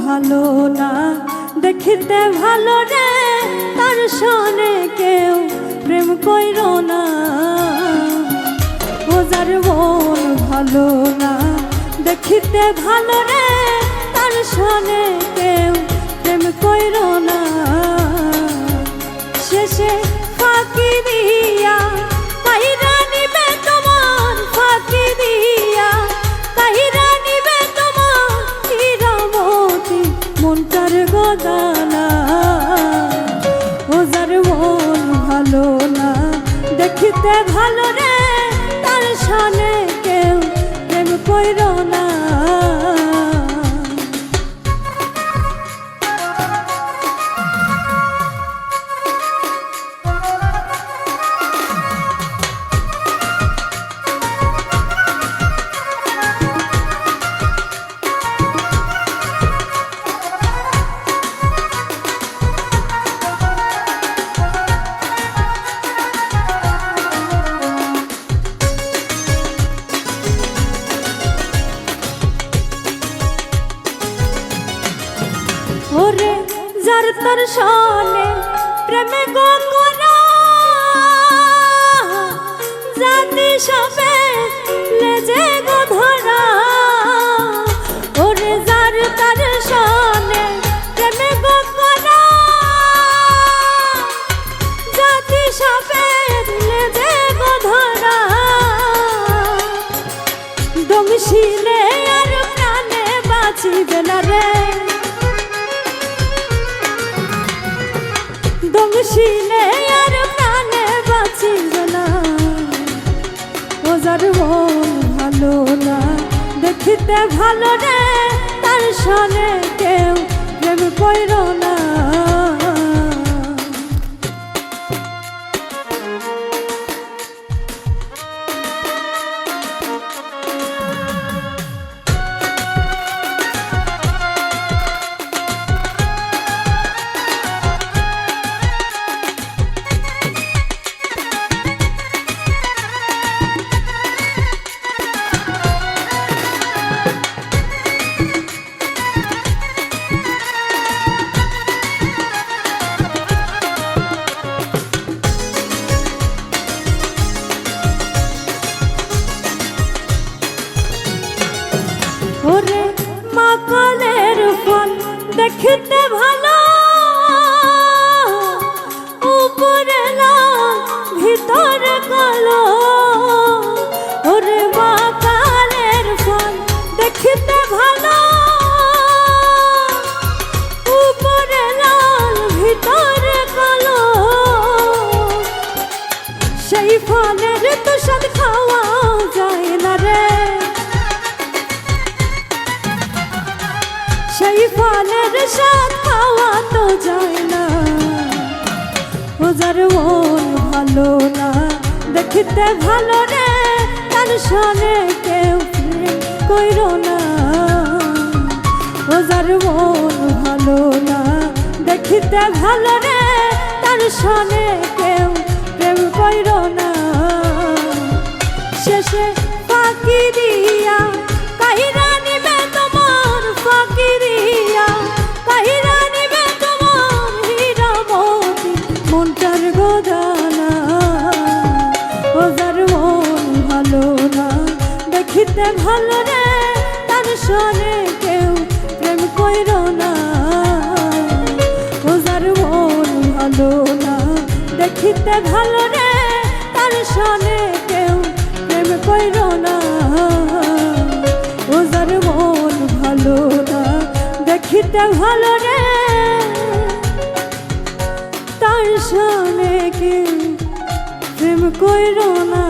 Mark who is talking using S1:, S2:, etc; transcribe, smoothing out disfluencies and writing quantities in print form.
S1: ভালো না দেখিতে ভালো রে, তার সনে কেউ প্রেম কইরো না। ও যার মন ভালো না দেখিতে ভালো রে, তার সনে কেউ প্রেম কইরো না। শেষে ফাঁকি দিয়া কাহিরা নিবে তোমার, ফাঁকি দিয়া কাহিরা নিবে তোমার হীরামতি মনটার গদানা। ও যার মন ভালো না দেখিতে ভালো রে, তার সনে কেউ প্রেম কইরো না। ওরে যার তার সনে প্রেমে গো করা, জাতি সবে লেজে গো ধরা। ওরে যার তার সনে প্রেমে গো করা, জাতি সবে লেজে গো ধরা। দমশিলে আর প্রাণে বাঁচিবে না রে, দমশিলে আর প্রাণে বাঁচিবে না। ও যার মন ভালো না দেখিতে ভালো রে, তার সনে কেউ প্রেম কইরো না। ওরে মাকালের ফল দেখিতে ভালো, উপরে লাল ভিতরে কালো। ওরে মাকালের ফল দেখিতে ভালো, উপরে লাল ভিতরে কালো। সেই ফলের তো স্বাদ খাওয়া যায় না রে, সেই ফলের স্বাদ খাওয়া তো যায় না। ও যার মন ভালো না দেখিতে ভালো রে, তার সনে কেউ প্রেম কইরো না। ও যার মন ভালো না দেখিতে ভালো রে, তার সনে কেউ প্রেম কইরো না। শেষে ফাঁকি দিয়া কাহিরা নিবে তোমার, ফাঁকি দিয়া কাহিরা নিবে তোমার হীরামতি মনটার গদানা। ও যার মন ভালো না দেখিতে ভালো রে, তার সনে কেউ প্রেম কইরো না। ও যার মন ভালো না দেখিতে ভালো রে, তার সনে কেউ প্রেম কইরো না। ও যার মন ভালো না দেখিতে ভালো রে, তার সনে কেউ প্রেম কইরো না।